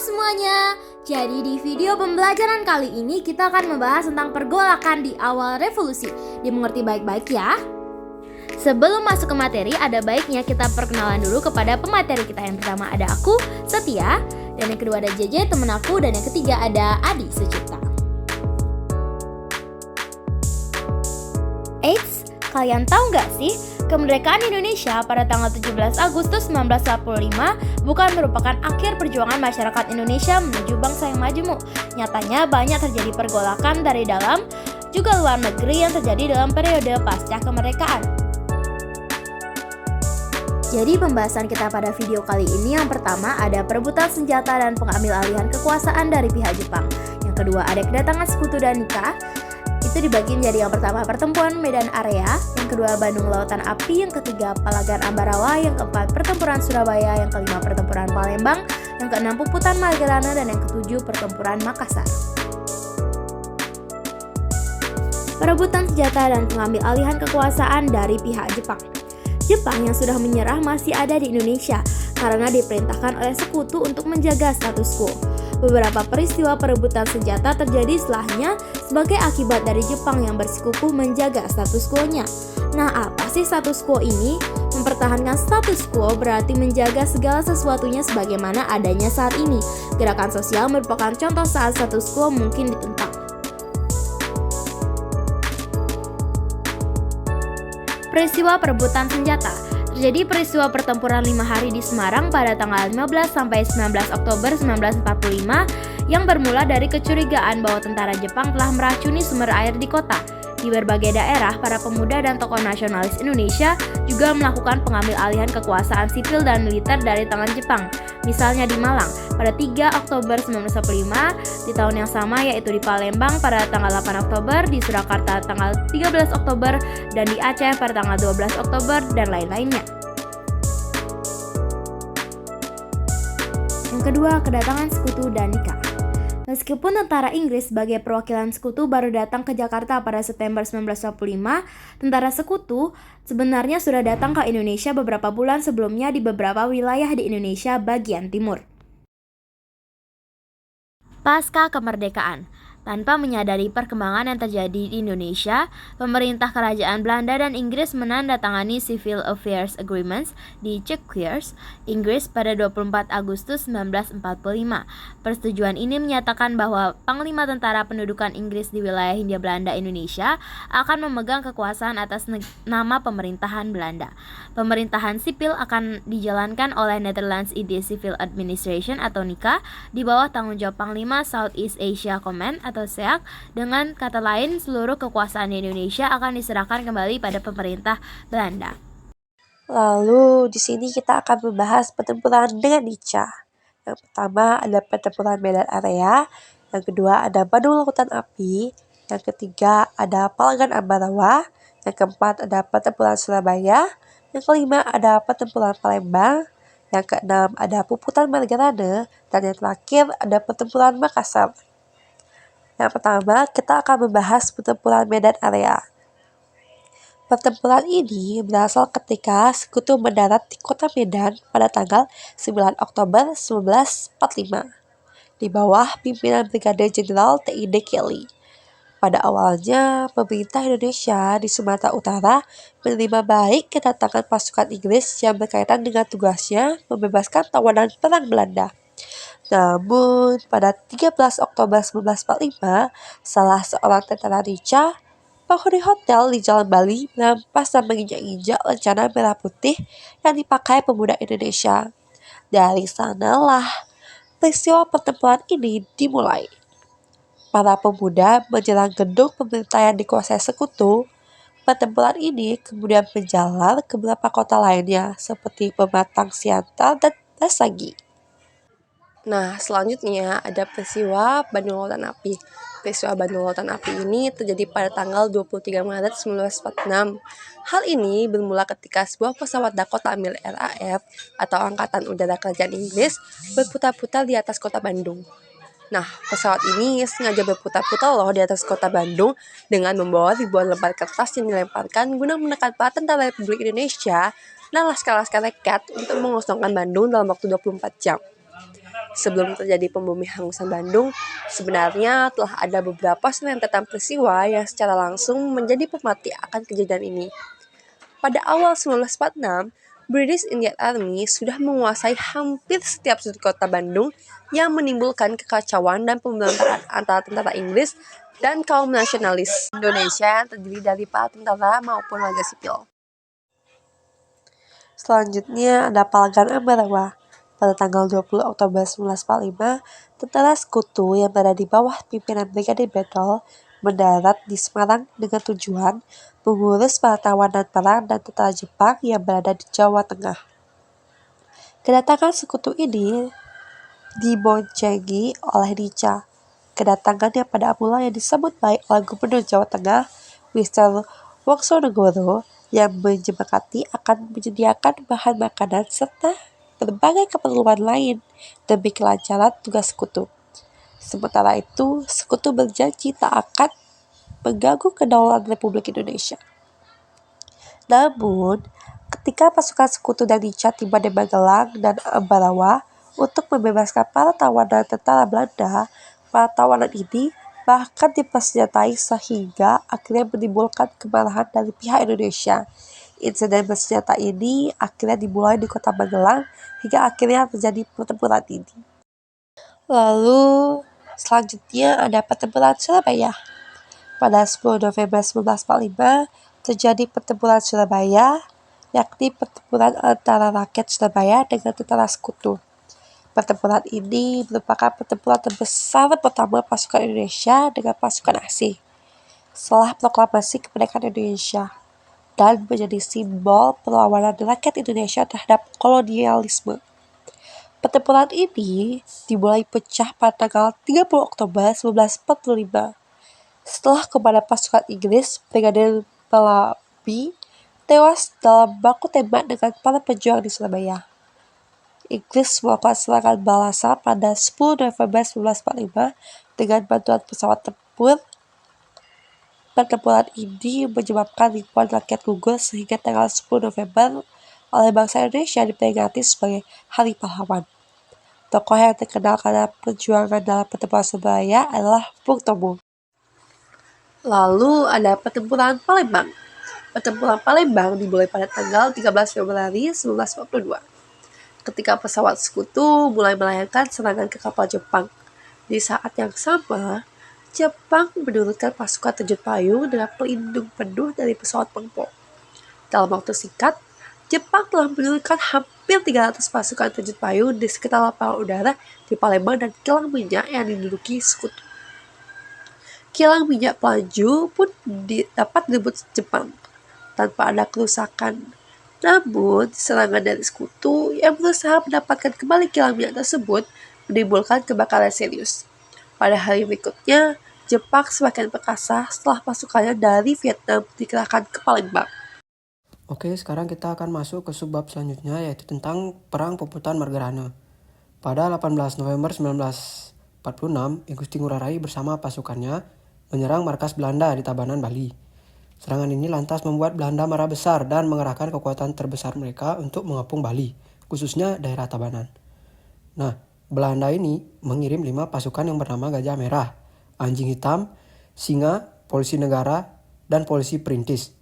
semuanya. Jadi di video pembelajaran kali ini kita akan membahas tentang pergolakan di awal revolusi. Dimengerti baik-baik ya. Sebelum masuk ke materi, ada baiknya kita perkenalan dulu kepada pemateri kita. Yang pertama ada aku, Setia, dan yang kedua ada JJ, temen aku, dan yang ketiga ada Adi Sucipta. Eits, kalian tahu nggak sih, kemerdekaan Indonesia pada tanggal 17 Agustus 1945 bukan merupakan akhir perjuangan masyarakat Indonesia menuju bangsa yang majemuk. Nyatanya banyak terjadi pergolakan dari dalam juga luar negeri yang terjadi dalam periode pasca kemerdekaan. Jadi pembahasan kita pada video kali ini yang pertama ada perebutan senjata dan pengambil alihan kekuasaan dari pihak Jepang. Yang kedua ada kedatangan sekutu dan nikah. Itu dibagi menjadi yang pertama pertempuran Medan Area, yang kedua Bandung Lautan Api, yang ketiga Palagan Ambarawa, yang keempat pertempuran Surabaya, yang kelima pertempuran Palembang, yang keenam Puputan Magalana, dan yang ketujuh pertempuran Makassar. Perebutan senjata dan pengambil alihan kekuasaan dari pihak Jepang. Jepang yang sudah menyerah masih ada di Indonesia karena diperintahkan oleh sekutu untuk menjaga status quo. Beberapa peristiwa perebutan senjata terjadi setelahnya sebagai akibat dari Jepang yang bersikukuh menjaga status quo-nya. Nah, apa sih status quo ini? Mempertahankan status quo berarti menjaga segala sesuatunya sebagaimana adanya saat ini. Gerakan sosial merupakan contoh saat status quo mungkin ditentang. Peristiwa perebutan senjata. Terjadi peristiwa pertempuran 5 hari di Semarang pada tanggal 15 sampai 19 Oktober 1945 yang bermula dari kecurigaan bahwa tentara Jepang telah meracuni sumber air di kota. Di berbagai daerah, para pemuda dan tokoh nasionalis Indonesia juga melakukan pengambil alihan kekuasaan sipil dan militer dari tangan Jepang. Misalnya di Malang pada 3 Oktober 1945, di tahun yang sama yaitu di Palembang pada tanggal 8 Oktober, di Surakarta tanggal 13 Oktober, dan di Aceh pada tanggal 12 Oktober, dan lain-lainnya. Yang kedua, kedatangan sekutu dan nikah. Meskipun tentara Inggris sebagai perwakilan sekutu baru datang ke Jakarta pada September 1945, tentara sekutu sebenarnya sudah datang ke Indonesia beberapa bulan sebelumnya di beberapa wilayah di Indonesia bagian timur. Pasca kemerdekaan. Tanpa menyadari perkembangan yang terjadi di Indonesia, pemerintah kerajaan Belanda dan Inggris menandatangani Civil Affairs Agreements di Chequers, Inggris pada 24 Agustus 1945. Persetujuan ini menyatakan bahwa Panglima Tentara Pendudukan Inggris di wilayah Hindia Belanda Indonesia akan memegang kekuasaan atas nama pemerintahan Belanda. Pemerintahan sipil akan dijalankan oleh Netherlands Indian Civil Administration atau NICA di bawah tanggung jawab Panglima Southeast Asia Command atau SEAC. Dengan kata lain, seluruh kekuasaan di Indonesia akan diserahkan kembali pada pemerintah Belanda. Lalu di sini kita akan membahas pertempuran dengan Nica. Yang pertama ada pertempuran Medan Area, yang kedua ada Bandung Lautan Api, yang ketiga ada Palagan Ambarawa, yang keempat ada pertempuran Surabaya, yang kelima ada pertempuran Palembang, yang keenam ada Puputan Magalana, dan yang terakhir ada pertempuran Makassar. Yang pertama, kita akan membahas pertempuran Medan Area. Pertempuran ini berasal ketika sekutu mendarat di kota Medan pada tanggal 9 Oktober 1945 di bawah pimpinan Brigadir Jenderal T.I.D. Kelly. Pada awalnya, pemerintah Indonesia di Sumatera Utara menerima baik kedatangan pasukan Inggris yang berkaitan dengan tugasnya membebaskan tawanan perang Belanda. Namun, pada 13 Oktober 1945, salah seorang tentara Nica, penghuni hotel di Jalan Bali, merampas dan menginjak-injak lencana merah putih yang dipakai pemuda Indonesia. Dari sanalah peristiwa pertempuran ini dimulai. Para pemuda menyerang gedung pemerintah yang dikuasai sekutu. Pertempuran ini kemudian menjalar ke beberapa kota lainnya seperti Pematang Siantar dan Dasagi. Nah, selanjutnya ada peristiwa Bandung Lautan Api. Peristiwa Bandung Lautan Api ini terjadi pada tanggal 23 Maret 1946. Hal ini bermula ketika sebuah pesawat Dakota milik RAF atau Angkatan Udara Kerajaan Inggris berputar-putar di atas kota Bandung. Nah, pesawat ini sengaja berputar-putar loh di atas kota Bandung dengan membawa ribuan lembar kertas yang dilemparkan guna menekan para tentara Republik Indonesia dan laskar-laskar rekat untuk mengosongkan Bandung dalam waktu 24 jam. Sebelum terjadi pembumihangusan Bandung, sebenarnya telah ada beberapa rentetan peristiwa yang secara langsung menjadi pemati akan kejadian ini. Pada awal 1946, British Indian Army sudah menguasai hampir setiap sudut kota Bandung yang menimbulkan kekacauan dan pemberontakan antara tentara Inggris dan kaum nasionalis Indonesia yang terdiri dari para tentara maupun warga sipil. Selanjutnya ada Palagan Ambarawa. Pada tanggal 20 Oktober 1945, tentara sekutu yang berada di bawah pimpinan Brigadir Battle mendarat di Semarang dengan tujuan mengurus para tawanan perang dan tentara Jepang yang berada di Jawa Tengah. Kedatangan sekutu ini diboncengi oleh Nica. Kedatangannya pada mulanya disambut baik oleh Gubernur Jawa Tengah, Mr. Wongsonegoro, yang menyepakati akan menyediakan bahan makanan serta berbagai keperluan lain demi kelancaran tugas sekutu. Sementara itu, sekutu berjanji tak akan mengganggu kedaulatan Republik Indonesia. Namun, ketika pasukan sekutu dan Nica tiba di Magelang dan Ambarawa untuk membebaskan para tawanan tentara Belanda, para tawanan ini bahkan dipersenjatai sehingga akhirnya menimbulkan kemarahan dari pihak Indonesia. Insiden bersenjata ini akhirnya dimulai di kota Magelang hingga akhirnya terjadi pertempuran ini. Lalu selanjutnya ada pertempuran Surabaya. Pada 10 November 1945 terjadi pertempuran Surabaya, yakni pertempuran antara rakyat Surabaya dengan tentara sekutu. Pertempuran ini merupakan pertempuran terbesar pertama pasukan Indonesia dengan pasukan asing setelah proklamasi kemerdekaan Indonesia, dan menjadi simbol perlawanan rakyat Indonesia terhadap kolonialisme. Pertempuran ini dimulai pecah pada tanggal 30 Oktober 1945. Setelah komandan pasukan Inggris, Brigadir Bellamy, tewas dalam baku tembak dengan para pejuang di Surabaya. Inggris melakukan serangan balasan pada 10 November 1945 dengan bantuan pesawat tempur. Pertempuran ini menyebabkan ribuan rakyat gugur sehingga tanggal 10 November oleh bangsa Indonesia diperingati sebagai Hari Pahlawan. Tokoh yang terkenal karena perjuangan dalam pertempuran Surabaya adalah Bung Tomo. Lalu ada pertempuran Palembang. Pertempuran Palembang dimulai pada tanggal 13 Februari 1942. Ketika pesawat sekutu mulai melayangkan serangan ke kapal Jepang. Di saat yang sama, Jepang menurunkan pasukan terjun payung dengan pelindung penuh dari pesawat tempur. Dalam waktu singkat, Jepang telah menurunkan hampir 300 pasukan terjun payung di sekitar lapangan udara di Palembang dan kilang minyak yang diduduki sekutu. Kilang minyak Pelaju pun dapat direbut Jepang tanpa ada kerusakan. Namun, serangan dari sekutu yang berusaha mendapatkan kembali kilang minyak tersebut menimbulkan kebakaran serius. Pada hari berikutnya, Jepang semakin perkasa setelah pasukannya dari Vietnam dikerahkan ke Palembang. Oke, sekarang kita akan masuk ke subbab selanjutnya, yaitu tentang Perang Puputan Margarana. Pada 18 November 1946, I Gusti Ngurah Rai bersama pasukannya menyerang markas Belanda di Tabanan, Bali. Serangan ini lantas membuat Belanda marah besar dan mengerahkan kekuatan terbesar mereka untuk mengepung Bali, khususnya daerah Tabanan. Nah, Belanda ini mengirim 5 pasukan yang bernama Gajah Merah, Anjing Hitam, Singa, Polisi Negara, dan Polisi Perintis.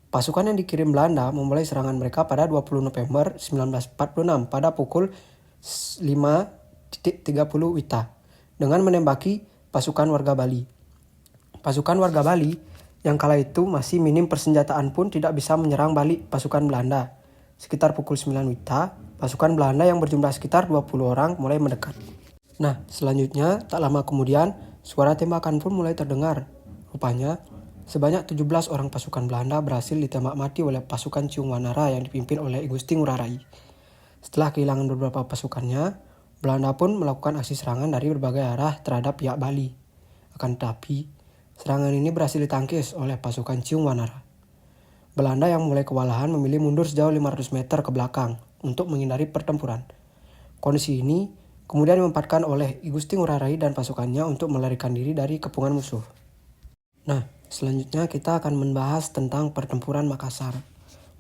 Pasukan yang dikirim Belanda memulai serangan mereka pada 20 November 1946 pada pukul 5.30 WITA dengan menembaki pasukan warga Bali. Pasukan warga Bali yang kala itu masih minim persenjataan pun tidak bisa menyerang balik pasukan Belanda. Sekitar pukul 9 WITA, pasukan Belanda yang berjumlah sekitar 20 orang mulai mendekat. Nah, selanjutnya tak lama kemudian suara tembakan pun mulai terdengar. Rupanya, sebanyak 17 orang pasukan Belanda berhasil ditembak mati oleh pasukan Ciung Wanara yang dipimpin oleh I Gusti Ngurah Rai. Setelah kehilangan beberapa pasukannya, Belanda pun melakukan aksi serangan dari berbagai arah terhadap pihak Bali. Akan tetapi, serangan ini berhasil ditangkis oleh pasukan Ciung Wanara. Belanda yang mulai kewalahan memilih mundur sejauh 500 meter ke belakang untuk menghindari pertempuran. Kondisi ini kemudian dimanfaatkan oleh I Gusti Ngurah Rai dan pasukannya untuk melarikan diri dari kepungan musuh. Nah, selanjutnya kita akan membahas tentang pertempuran Makassar.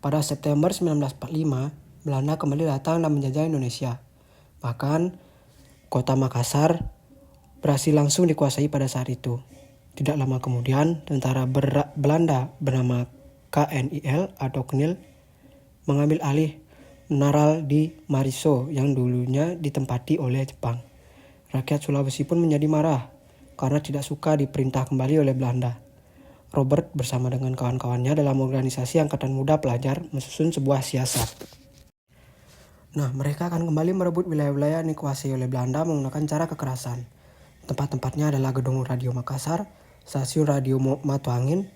Pada September 1945, Belanda kembali datang dan menjajah Indonesia. Bahkan, Kota Makassar berhasil langsung dikuasai pada saat itu. Tidak lama kemudian, tentara Belanda bernama KNIL atau KNIL mengambil alih Naral di Mariso yang dulunya ditempati oleh Jepang. Rakyat Sulawesi pun menjadi marah karena tidak suka diperintah kembali oleh Belanda. Robert bersama dengan kawan-kawannya dalam organisasi Angkatan Muda Pelajar menyusun sebuah siasat. Nah, mereka akan kembali merebut wilayah-wilayah yang dikuasai oleh Belanda menggunakan cara kekerasan. Tempat-tempatnya adalah Gedung Radio Makassar, Stasiun Radio Matuangin,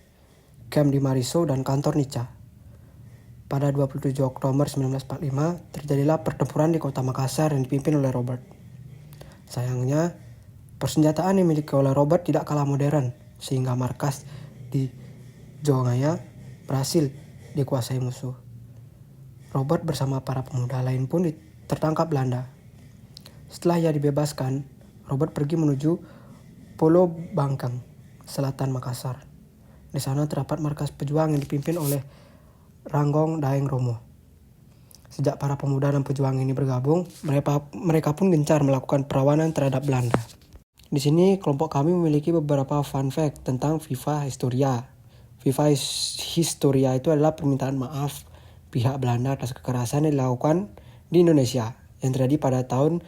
Camp di Mariso, dan kantor Nica. Pada 27 Oktober 1945, terjadilah pertempuran di kota Makassar yang dipimpin oleh Robert. Sayangnya, persenjataan yang dimiliki oleh Robert tidak kalah modern, sehingga markas di Jongaya berhasil dikuasai musuh. Robert bersama para pemuda lain pun tertangkap Belanda. Setelah ia dibebaskan, Robert pergi menuju Pulau Bangkang, selatan Makassar. Di sana terdapat markas pejuang yang dipimpin oleh Ranggong Daeng Romo. Sejak para pemuda dan pejuang ini bergabung, mereka pun gencar melakukan perlawanan terhadap Belanda. Di sini kelompok kami memiliki beberapa fun fact tentang Viva Historia. Viva Historia itu adalah permintaan maaf pihak Belanda atas kekerasan yang dilakukan di Indonesia yang terjadi pada tahun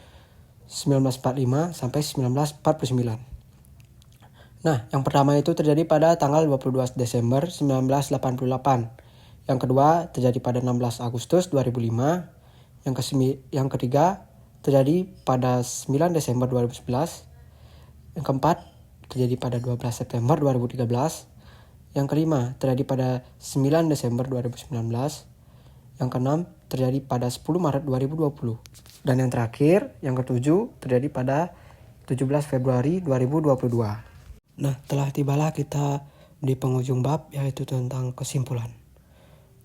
1945 sampai 1949. Nah, yang pertama itu terjadi pada tanggal 22 Desember 1988. Yang kedua terjadi pada 16 Agustus 2005. Yang ketiga terjadi pada 9 Desember 2011. Yang keempat terjadi pada 12 September 2013. Yang kelima terjadi pada 9 Desember 2019. Yang keenam terjadi pada 10 Maret 2020. Dan yang terakhir, yang ketujuh, terjadi pada 17 Februari 2022. Nah, telah tibalah kita di penghujung bab, yaitu tentang kesimpulan.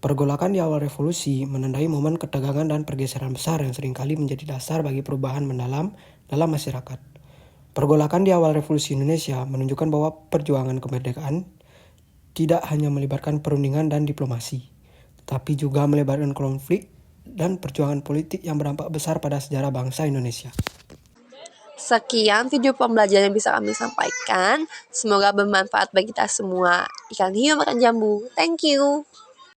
Pergolakan di awal revolusi menandai momen ketegangan dan pergeseran besar yang seringkali menjadi dasar bagi perubahan mendalam dalam masyarakat. Pergolakan di awal revolusi Indonesia menunjukkan bahwa perjuangan kemerdekaan tidak hanya melibatkan perundingan dan diplomasi, tetapi juga melibatkan konflik dan perjuangan politik yang berdampak besar pada sejarah bangsa Indonesia. Sekian video pembelajaran yang bisa kami sampaikan. Semoga bermanfaat bagi kita semua. Ikan hiu makan jambu. Thank you.